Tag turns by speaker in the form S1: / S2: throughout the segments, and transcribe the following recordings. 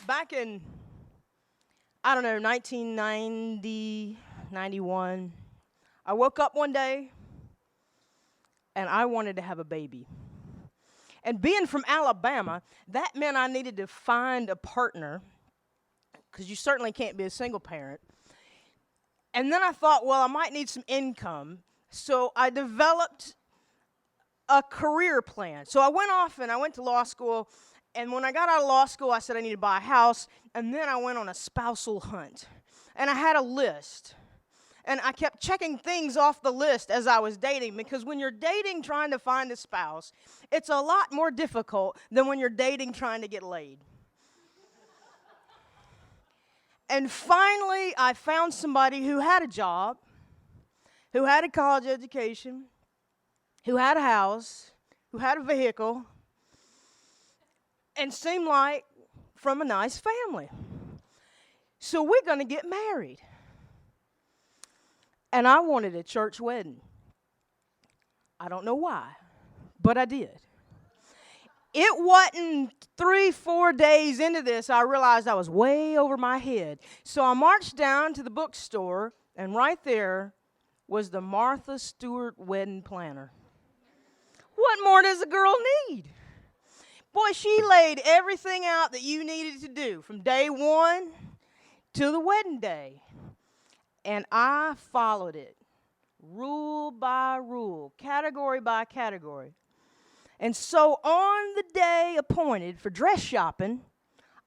S1: Back in, I don't know, 1990, 91, I woke up one day and I wanted to have a baby. And being from Alabama, that meant I needed to find a partner, because you certainly can't be a single parent. And then I thought, well, I might need some income. So I developed a career plan. So I went off and I went to law school. And when I got out of law school, I said I needed to buy a house. And then I went on a spousal hunt. And I had a list. And I kept checking things off the list as I was dating, because when you're dating trying to find a spouse, it's a lot more difficult than when you're dating trying to get laid. And finally, I found somebody who had a job, who had a college education, who had a house, who had a vehicle, and seemed like from a nice family. So we're going to get married. And I wanted a church wedding. I don't know why, but I did. It wasn't 3-4 days into this, I realized I was way over my head. So I marched down to the bookstore, and right there was the Martha Stewart wedding planner. What more does a girl need? Boy, she laid everything out that you needed to do from day one to the wedding day. And I followed it, rule by rule, category by category. And so on the day appointed for dress shopping,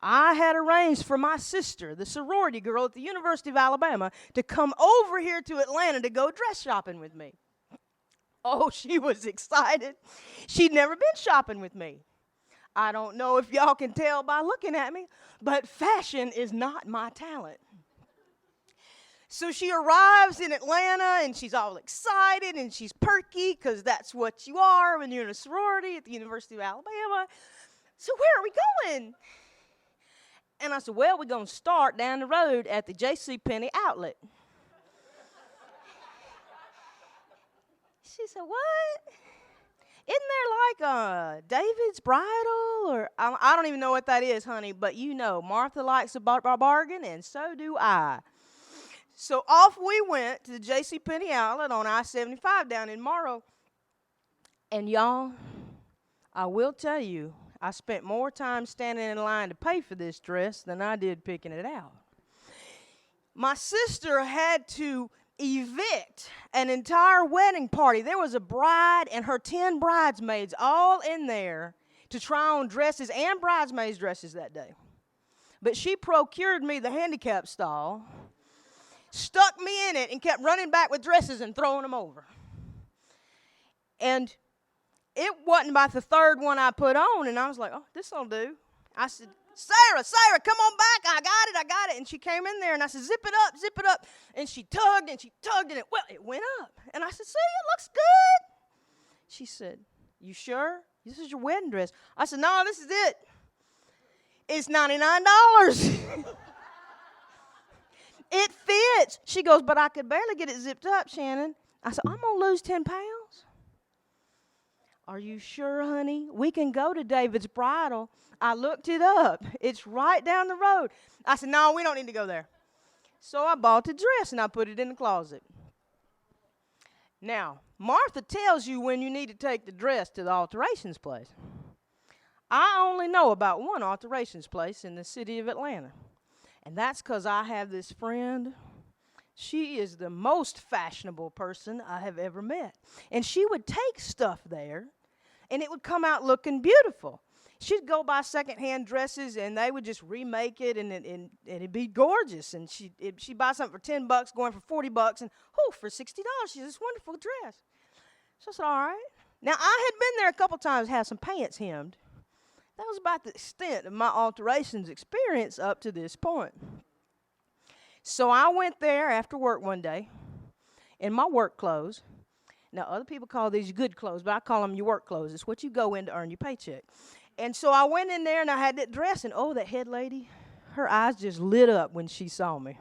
S1: I had arranged for my sister, the sorority girl at the University of Alabama, to come over here to Atlanta to go dress shopping with me. Oh, she was excited. She'd never been shopping with me. I don't know if y'all can tell by looking at me, but fashion is not my talent. So she arrives in Atlanta, and she's all excited, and she's perky, because that's what you are when you're in a sorority at the University of Alabama. So where are we going? And I said, well, we're going to start down the road at the JCPenney outlet. She said, what? Isn't there like David's Bridal? Or I don't even know what that is, honey, but you know, Martha likes a bargain, and so do I. So off we went to the JCPenney outlet on I-75 down in Morrow. And y'all, I will tell you, I spent more time standing in line to pay for this dress than I did picking it out. My sister had to evict an entire wedding party. There was a bride and her 10 bridesmaids all in there to try on dresses and bridesmaids' dresses that day. But she procured me the handicap stall, stuck me in it, and kept running back with dresses and throwing them over. And it wasn't about the third one I put on, and I was like, oh, this'll do. I said, Sarah, come on back. I got it. And she came in there, and I said, zip it up. And she tugged, and it went up. And I said, see, it looks good. She said, you sure? This is your wedding dress. I said, no, this is it. It's $99. It fits. She goes, but I could barely get it zipped up, Shannon. I said, I'm going to lose 10 pounds. Are you sure, honey? We can go to David's Bridal. I looked it up. It's right down the road. I said, no, we don't need to go there. So I bought the dress, and I put it in the closet. Now, Martha tells you when you need to take the dress to the alterations place. I only know about one alterations place in the city of Atlanta. And that's because I have this friend. She is the most fashionable person I have ever met. And she would take stuff there, and it would come out looking beautiful. She'd go buy secondhand dresses, and they would just remake it, and it'd be gorgeous. And she'd buy something for $10, going for $40, and for $60, she's this wonderful dress. So I said, all right. Now, I had been there a couple times, had some pants hemmed. That was about the extent of my alterations experience up to this point. So I went there after work one day in my work clothes. Now, other people call these good clothes, but I call them your work clothes. It's what you go in to earn your paycheck. And so I went in there, and I had that dress, and that head lady, her eyes just lit up when she saw me.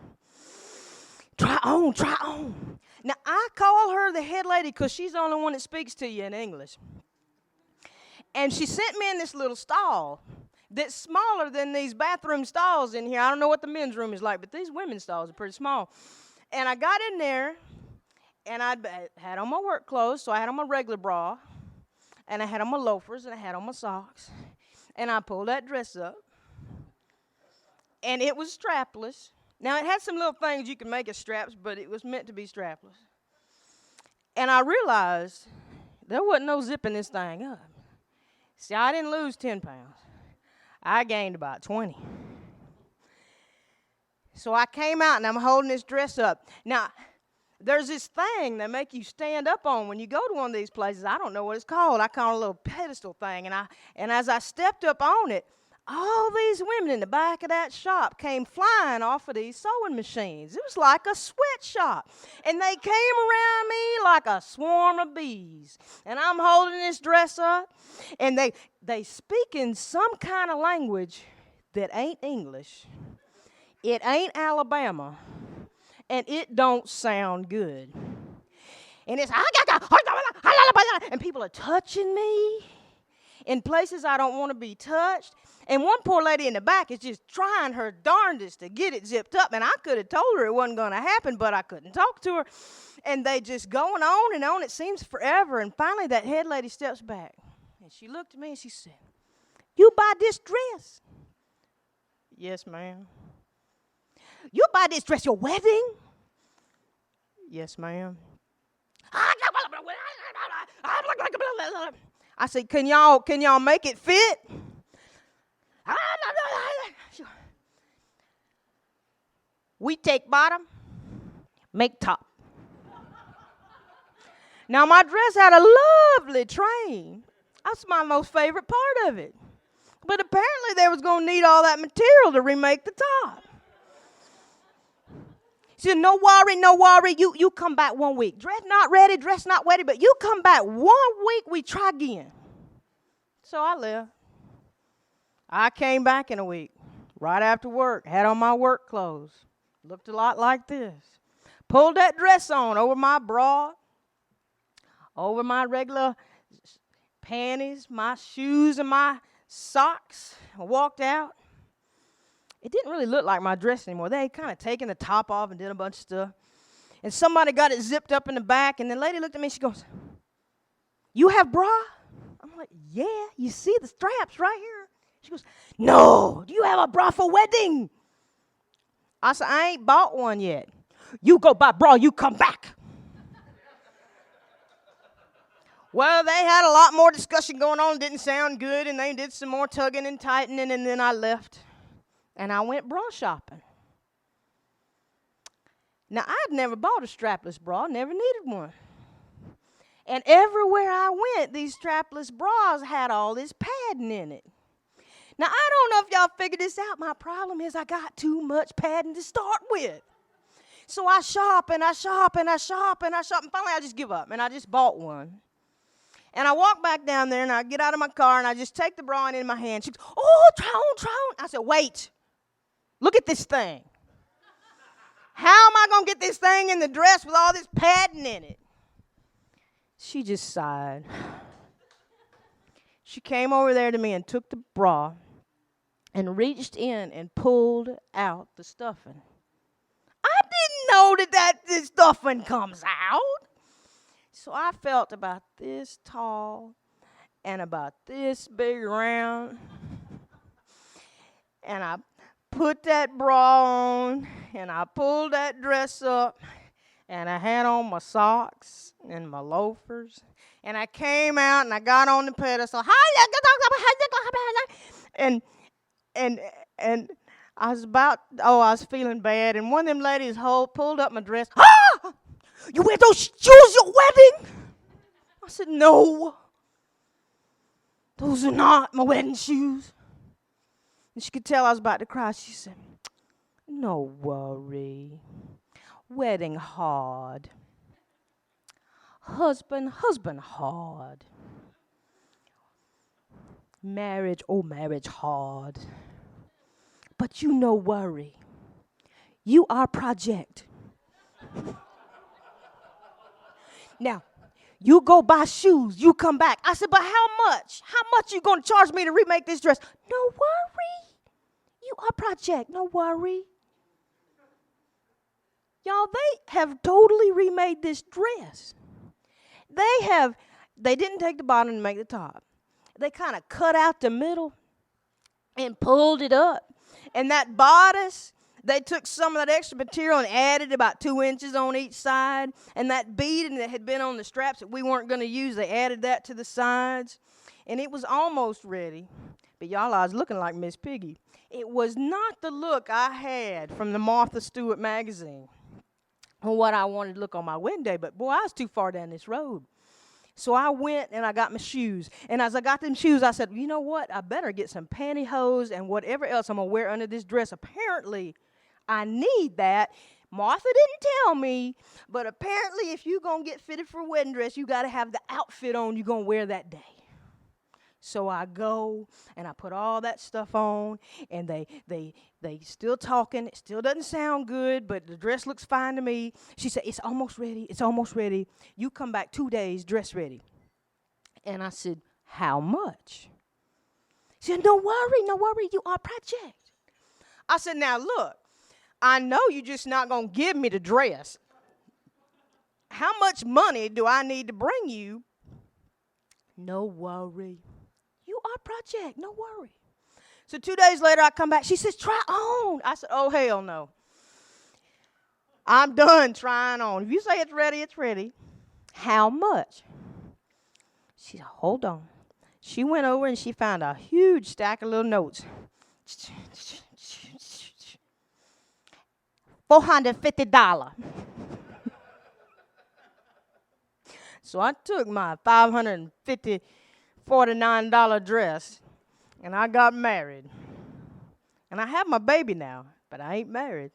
S1: Try on. Now, I call her the head lady because she's the only one that speaks to you in English. And she sent me in this little stall that's smaller than these bathroom stalls in here. I don't know what the men's room is like, but these women's stalls are pretty small. And I got in there, and I had on my work clothes, so I had on my regular bra, and I had on my loafers, and I had on my socks. And I pulled that dress up, and it was strapless. Now, it had some little things you can make as straps, but it was meant to be strapless. And I realized there wasn't no zipping this thing up. See, I didn't lose 10 pounds. I gained about 20. So I came out, and I'm holding this dress up. Now, there's this thing that make you stand up on when you go to one of these places. I don't know what it's called. I call it a little pedestal thing. And as I stepped up on it, all these women in the back of that shop came flying off of these sewing machines. It was like a sweatshop. And they came around me like a swarm of bees. And I'm holding this dress up, and they speak in some kind of language that ain't English. It ain't Alabama. And it don't sound good. And it's, and people are touching me in places I don't want to be touched. And one poor lady in the back is just trying her darndest to get it zipped up. And I could have told her it wasn't going to happen, but I couldn't talk to her. And they just going on and on. It seems forever. And finally that head lady steps back. And she looked at me and she said, "You buy this dress?" "Yes, ma'am." "You buy this dress your wedding?" "Yes, ma'am." I said, can y'all make it fit?" "We take bottom, make top." Now, my dress had a lovely train. That's my most favorite part of it. But apparently they was going to need all that material to remake the top. She said, no worry, you come back 1 week. Dress not ready, but you come back 1 week, we try again. So I left. I came back in a week, right after work, had on my work clothes. Looked a lot like this. Pulled that dress on over my bra, over my regular panties, my shoes, and my socks. I walked out. It didn't really look like my dress anymore. They had kind of taken the top off and did a bunch of stuff. And somebody got it zipped up in the back, and the lady looked at me and she goes, "You have bra?" I'm like, "Yeah, you see the straps right here." She goes, "No, do you have a bra for wedding?" I said, "I ain't bought one yet." "You go buy bra, you come back." Well, they had a lot more discussion going on. It didn't sound good, and they did some more tugging and tightening, and then I left. And I went bra shopping. Now, I'd never bought a strapless bra, never needed one. And everywhere I went, these strapless bras had all this padding in it. Now, I don't know if y'all figured this out. My problem is I got too much padding to start with. So I shop, and I shop, and I shop, and I shop, and finally I just give up, and I just bought one. And I walk back down there, and I get out of my car, and I just take the bra in my hand. She goes, "Oh, try on. I said, "Wait. Look at this thing. How am I going to get this thing in the dress with all this padding in it?" She just sighed. She came over there to me and took the bra and reached in and pulled out the stuffing. I didn't know that this stuffing comes out. So I felt about this tall and about this big around. And I put that bra on, and I pulled that dress up, and I had on my socks and my loafers, and I came out, and I got on the pedestal, and I was feeling bad, and one of them ladies pulled up my dress. "Ah! You wear those shoes your wedding?" I said, "No, those are not my wedding shoes." And she could tell I was about to cry. She said, "No worry. Wedding hard. Husband hard. Marriage hard. But you no worry. You are project. Now, You go buy shoes. You come back. I said, but how much? How much you going to charge me to remake this dress? No worry. You are project. No worry. Y'all, they have totally remade this dress. They didn't take the bottom and make the top. They kind of cut out the middle and pulled it up. And that bodice, they took some of that extra material and added about 2 inches on each side. And that beading that had been on the straps that we weren't going to use, they added that to the sides. And it was almost ready. But y'all, I was looking like Miss Piggy. It was not the look I had from the Martha Stewart magazine or what I wanted to look on my wedding day. But boy, I was too far down this road. So I went and I got my shoes. And as I got them shoes, I said, you know what? I better get some pantyhose and whatever else I'm going to wear under this dress. Apparently, I need that. Martha didn't tell me, but apparently if you're going to get fitted for a wedding dress, you got to have the outfit on you're going to wear that day. So I go and I put all that stuff on, and they still talking. It still doesn't sound good, but the dress looks fine to me. She said, it's almost ready. It's almost ready. You come back 2 days, dress ready. And I said, how much? She said, no worry. You are project. I said, now look, I know you're just not going to give me the dress. How much money do I need to bring you? No worry. You are project. No worry. So 2 days later, I come back. She says, try on. I said, oh, hell no. I'm done trying on. If you say it's ready, it's ready. How much? She said, hold on. She went over and she found a huge stack of little notes. $450. So I took my $49 dress, and I got married. And I have my baby now, but I ain't married.